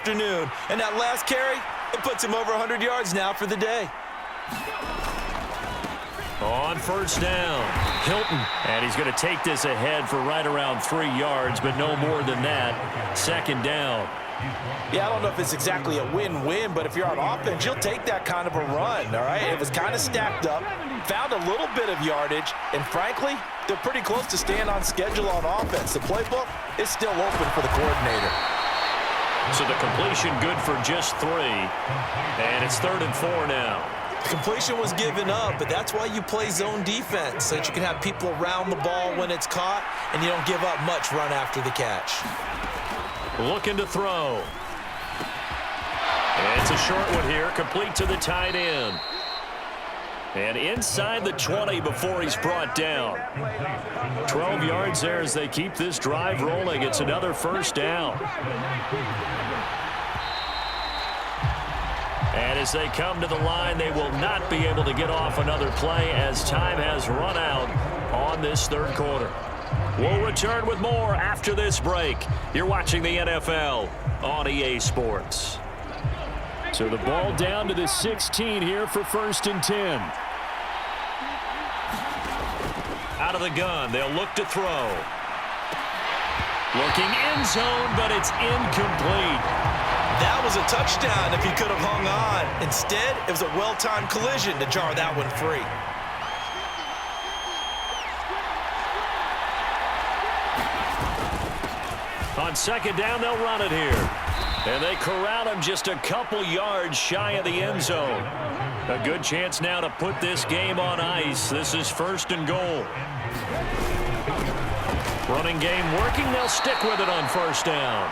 Afternoon, and that last carry, it puts him over 100 yards now for the day. On first down, Hilton, and he's going to take this ahead for right around 3 yards, but no more than that. Second down. Yeah, I don't know if it's exactly a win-win, but if you're on offense, you'll take that kind of a run, all right? It was kind of stacked up, found a little bit of yardage, and frankly, they're pretty close to staying on schedule on offense. The playbook is still open for the coordinator. So the completion good for just 3, and it's 3rd and 4 now. Completion was given up, but that's why you play zone defense, so that you can have people around the ball when it's caught, and you don't give up much run after the catch. Looking to throw. And it's a short one here, complete to the tight end. And inside the 20 before he's brought down. 12 yards there as they keep this drive rolling. It's another first down. And as they come to the line, they will not be able to get off another play as time has run out on this third quarter. We'll return with more after this break. You're watching the NFL on EA Sports. So the ball down to the 16 here for 1st and 10. Out of the gun, they'll look to throw. Looking end zone, but it's incomplete. That was a touchdown if he could have hung on. Instead, it was a well-timed collision to jar that one free. On second down, they'll run it here. And they corral him just a couple yards shy of the end zone. A good chance now to put this game on ice. This is 1st and goal. Running game working. They'll stick with it on first down.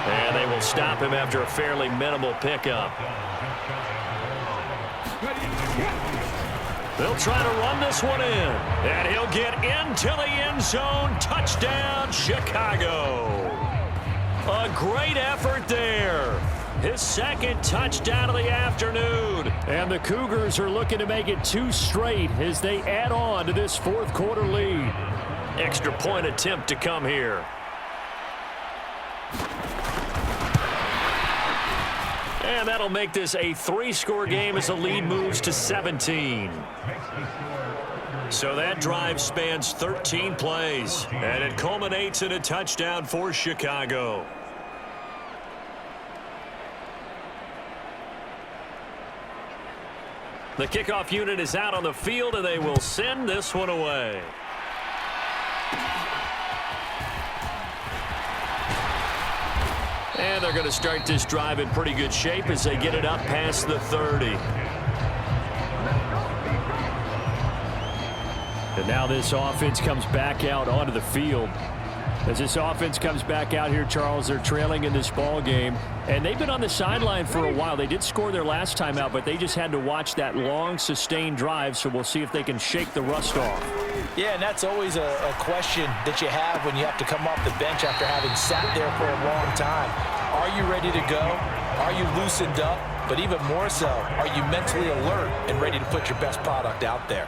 And they will stop him after a fairly minimal pickup. They'll try to run this one in. And he'll get into the end zone. Touchdown, Chicago. A great effort there. His 2nd touchdown of the afternoon. And the Cougars are looking to make it 2 straight as they add on to this 4th quarter lead. Extra point attempt to come here. And that'll make this a 3-score game as the lead moves to 17. So that drive spans 13 plays, and it culminates in a touchdown for Chicago. The kickoff unit is out on the field, and they will send this one away. And they're going to start this drive in pretty good shape as they get it up past the 30. And now this offense comes back out onto the field. As this offense comes back out here, Charles, they're trailing in this ball game. And they've been on the sideline for a while. They did score their last time out, but they just had to watch that long, sustained drive. So we'll see if they can shake the rust off. Yeah, and that's always a question that you have when you have to come off the bench after having sat there for a long time. Are you ready to go? Are you loosened up? But even more so, are you mentally alert and ready to put your best product out there?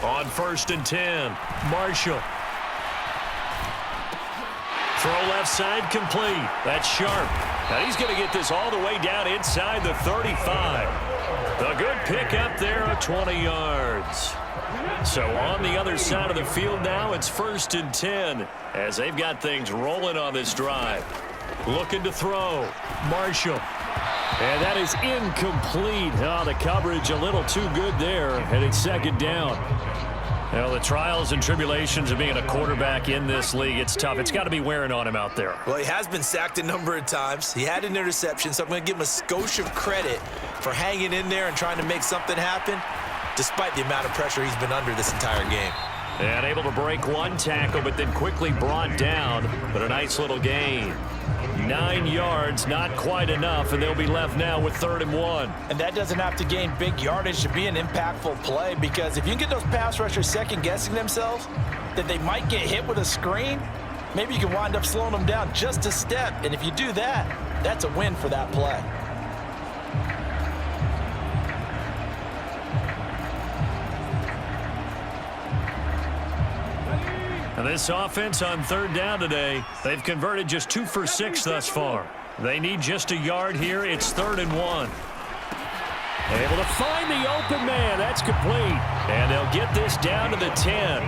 On 1st and 10, Marshall. Throw left side complete. That's Sharp. Now he's going to get this all the way down inside the 35. A good pickup there of 20 yards. So on the other side of the field now, it's 1st and 10 as they've got things rolling on this drive. Looking to throw. Marshall. And that is incomplete. Oh, the coverage a little too good there, and it's 2nd down. Well, the trials and tribulations of being a quarterback in this league, it's tough. It's got to be wearing on him out there. Well, he has been sacked a number of times. He had an interception, so I'm going to give him a skosh of credit for hanging in there and trying to make something happen, despite the amount of pressure he's been under this entire game. And able to break one tackle, but then quickly brought down. But a nice little gain. 9 yards, not quite enough, and they'll be left now with 3rd and 1. And that doesn't have to gain big yardage to be an impactful play, because if you can get those pass rushers second-guessing themselves that they might get hit with a screen, maybe you can wind up slowing them down just a step. And if you do that, that's a win for that play. And this offense on third down today, they've converted just 2 for 6 thus far. They need just a yard here. It's 3rd and 1. Able to find the open man. That's complete. And they'll get this down to the 10.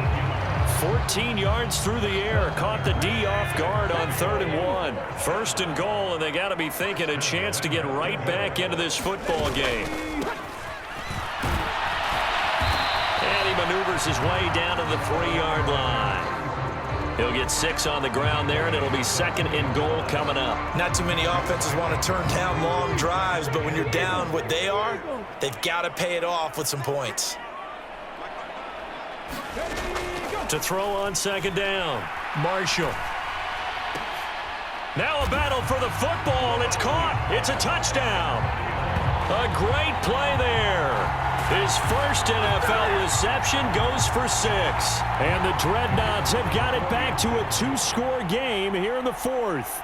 14 yards through the air. Caught the D off guard on 3rd and 1. 1st and goal, and they got to be thinking a chance to get right back into this football game. And he maneuvers his way down to the 3-yard line. He'll get 6 on the ground there, and it'll be 2nd and goal coming up. Not too many offenses want to turn down long drives, but when you're down what they are, they've got to pay it off with some points. To throw on 2nd down, Marshall. Now a battle for the football. It's caught. It's a touchdown. A great play there. His first NFL reception goes for 6. And the Dreadnoughts have got it back to a 2-score game here in the 4th.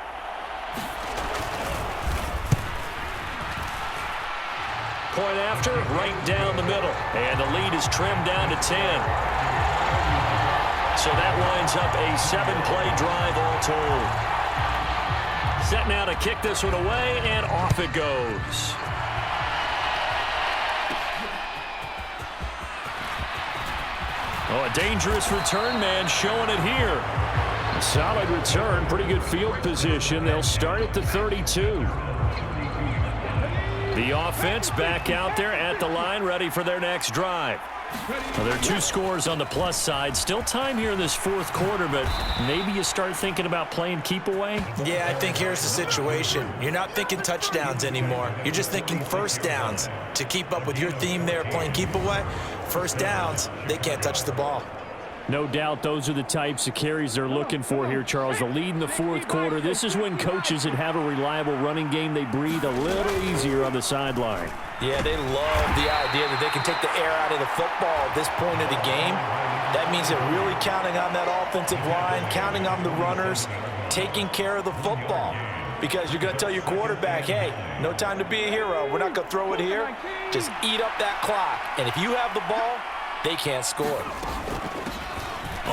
Point after, right down the middle. And the lead is trimmed down to 10. So that winds up a 7-play drive all told. Set now to kick this one away, and off it goes. Oh, a dangerous return man showing it here. A solid return, pretty good field position. They'll start at the 32. The offense back out there at the line, ready for their next drive. Well, there are 2 scores on the plus side. Still time here in this 4th quarter, but maybe you start thinking about playing keep away? Yeah, I think here's the situation. You're not thinking touchdowns anymore. You're just thinking first downs. To keep up with your theme there, playing keep away, first downs, they can't touch the ball. No doubt those are the types of carries they're looking for here, Charles. The lead in the 4th quarter. This is when coaches that have a reliable running game, they breathe a little easier on the sideline. Yeah, they love the idea that they can take the air out of the football at this point of the game. That means they're really counting on that offensive line, counting on the runners, taking care of the football. Because you're going to tell your quarterback, hey, no time to be a hero. We're not going to throw it here. Just eat up that clock. And if you have the ball, they can't score.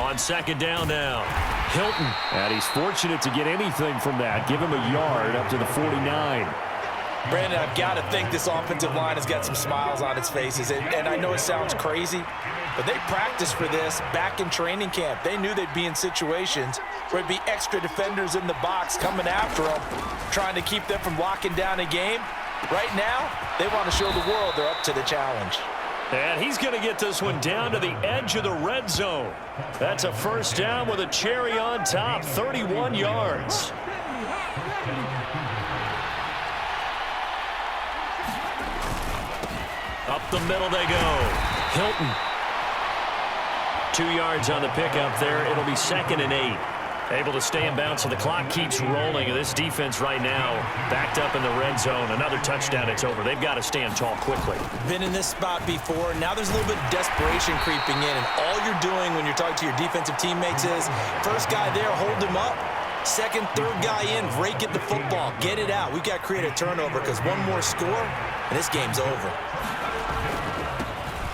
On 2nd down now, Hilton. And he's fortunate to get anything from that. Give him a yard up to the 49. Brandon, I've got to think this offensive line has got some smiles on its faces. And I know it sounds crazy, but they practiced for this back in training camp. They knew they'd be in situations where it'd be extra defenders in the box coming after them, trying to keep them from locking down a game. Right now, they want to show the world they're up to the challenge. And he's going to get this one down to the edge of the red zone. That's a first down with a cherry on top, 31 yards. Up the middle they go. Hilton. 2 yards on the pickup there. It'll be 2nd and 8. Able to stay in bounds, so the clock keeps rolling. And this defense right now backed up in the red zone. Another touchdown, it's over. They've got to stand tall quickly. Been in this spot before. Now there's a little bit of desperation creeping in. And all you're doing when you're talking to your defensive teammates is, first guy there, hold him up. Second, third guy in, rake at the football. Get it out. We've got to create a turnover because one more score, and this game's over.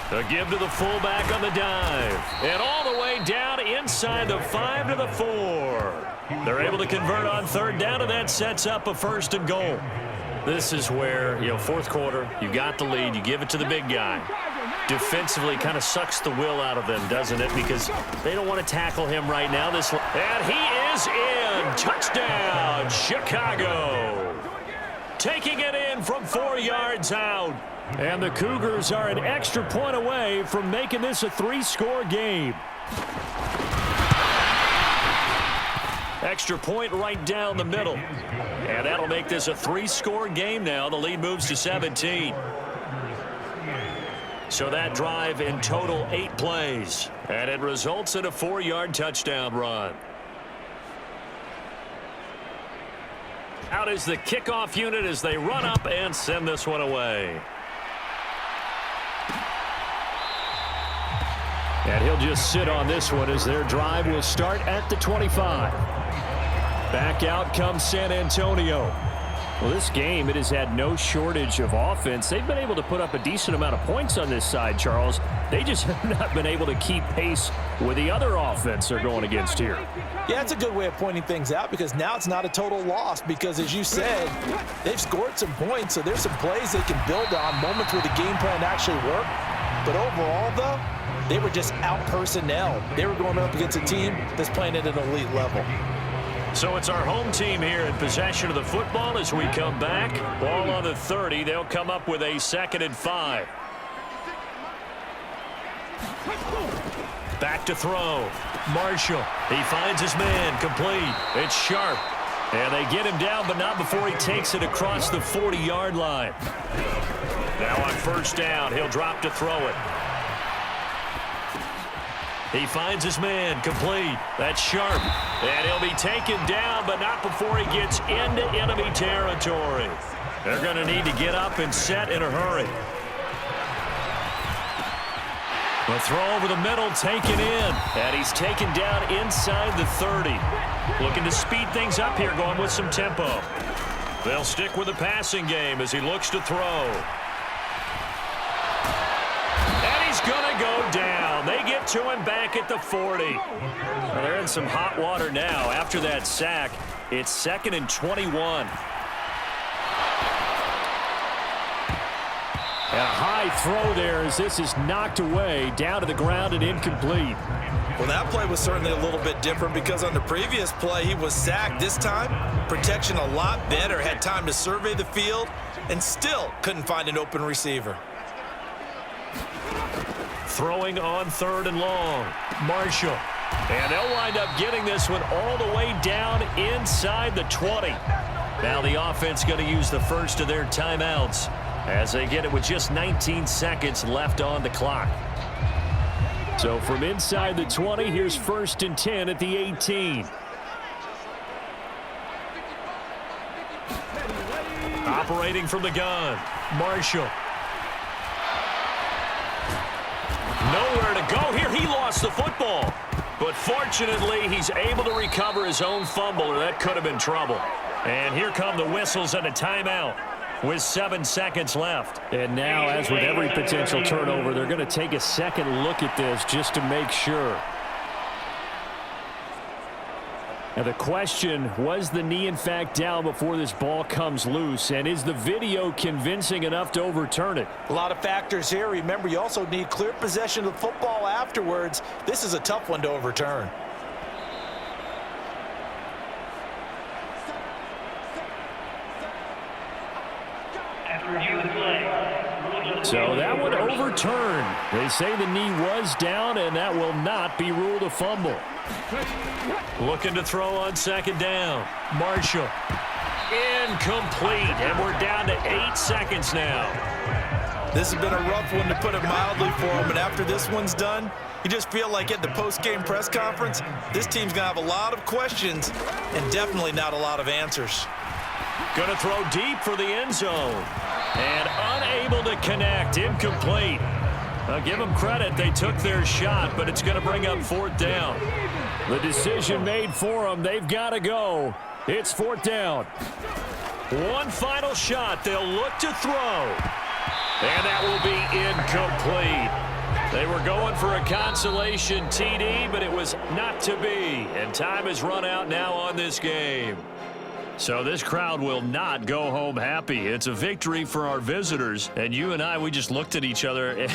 The give to the fullback on the dive. And all the way down inside the 5 to the 4. They're able to convert on 3rd down, and that sets up a 1st and goal. This is where, 4th quarter, you got the lead, you give it to the big guy. Defensively kind of sucks the will out of them, doesn't it? Because they don't want to tackle him right now. And he is in. Touchdown, Chicago. Taking it in from 4 yards out. And the Cougars are an extra point away from making this a 3-score game. Extra point right down the middle. And that'll make this a 3-score game now. The lead moves to 17. So that drive in total 8 plays. And it results in a 4-yard touchdown run. Out is the kickoff unit as they run up and send this one away. And he'll just sit on this one as their drive will start at the 25. Back out comes San Antonio. Well, this game, it has had no shortage of offense. They've been able to put up a decent amount of points on this side, Charles. They just have not been able to keep pace with the other offense they're going against here. Yeah, it's a good way of pointing things out because now it's not a total loss because, as you said, they've scored some points, so there's some plays they can build on, moments where the game plan actually worked. But overall, though, they were just out-personnelled. They were going up against a team that's playing at an elite level. So it's our home team here in possession of the football as we come back. Ball on the 30. They'll come up with a 2nd and 5. Back to throw. Marshall. He finds his man. Complete. It's Sharp. And they get him down, but not before he takes it across the 40-yard line. Now on 1st down, he'll drop to throw it. He finds his man. Complete. That's Sharp. And he'll be taken down, but not before he gets into enemy territory. They're going to need to get up and set in a hurry. The throw over the middle taken in. And he's taken down inside the 30. Looking to speed things up here, going with some tempo. They'll stick with the passing game as he looks to throw. And he's going to go down. They get to him back at the 40. Well, they're in some hot water now. After that sack, it's 2nd and 21. And a high throw there as this is knocked away, down to the ground and incomplete. Well, that play was certainly a little bit different because on the previous play, he was sacked. This time, protection a lot better, had time to survey the field, and still couldn't find an open receiver. Throwing on 3rd and long. Marshall. And they'll wind up getting this one all the way down inside the 20. Now the offense going to use the first of their timeouts as they get it with just 19 seconds left on the clock. So from inside the 20, here's 1st and 10 at the 18. Operating from the gun. Marshall. Nowhere to go here. He lost the football. But fortunately, he's able to recover his own fumble, or that could have been trouble. And here come the whistles and a timeout with 7 seconds left. And now, as with every potential turnover, they're going to take a second look at this just to make sure. Now the question, was the knee in fact down before this ball comes loose? And is the video convincing enough to overturn it? A lot of factors here. Remember, you also need clear possession of the football afterwards. This is a tough one to overturn. So that one overturned. They say the knee was down, and that will not be ruled a fumble. Looking to throw on 2nd down. Marshall. Incomplete, and we're down to 8 seconds now. This has been a rough one, to put it mildly, for him, and after this one's done, you just feel like at the post-game press conference, this team's going to have a lot of questions and definitely not a lot of answers. Going to throw deep for the end zone. And unable to connect. Incomplete. I'll give them credit. They took their shot, but it's going to bring up 4th down. The decision made for them. They've got to go. It's 4th down. One final shot. They'll look to throw. And that will be incomplete. They were going for a consolation TD, but it was not to be. And time has run out now on this game. So this crowd will not go home happy. It's a victory for our visitors. And you and I, we just looked at each other and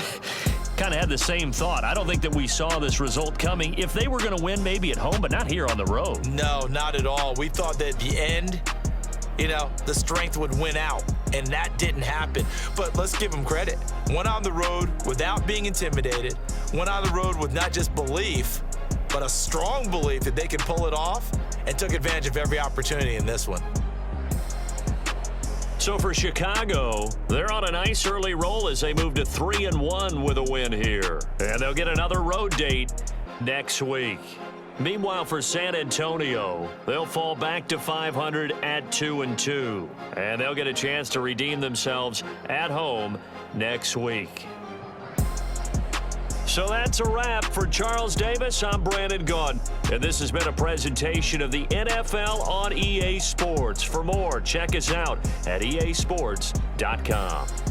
kind of had the same thought. I don't think that we saw this result coming. If they were going to win, maybe at home, but not here on the road. No, not at all. We thought that at the end, you know, the strength would win out, and that didn't happen. But let's give them credit. Went on the road without being intimidated. Went on the road with not just belief, but a strong belief that they could pull it off, and took advantage of every opportunity in this one. So for Chicago, they're on a nice early roll as they move to 3-1 with a win here. And they'll get another road date next week. Meanwhile, for San Antonio, they'll fall back to 500 at 2-2. And they'll get a chance to redeem themselves at home next week. So that's a wrap. For Charles Davis, I'm Brandon Gunn. And this has been a presentation of the NFL on EA Sports. For more, check us out at easports.com.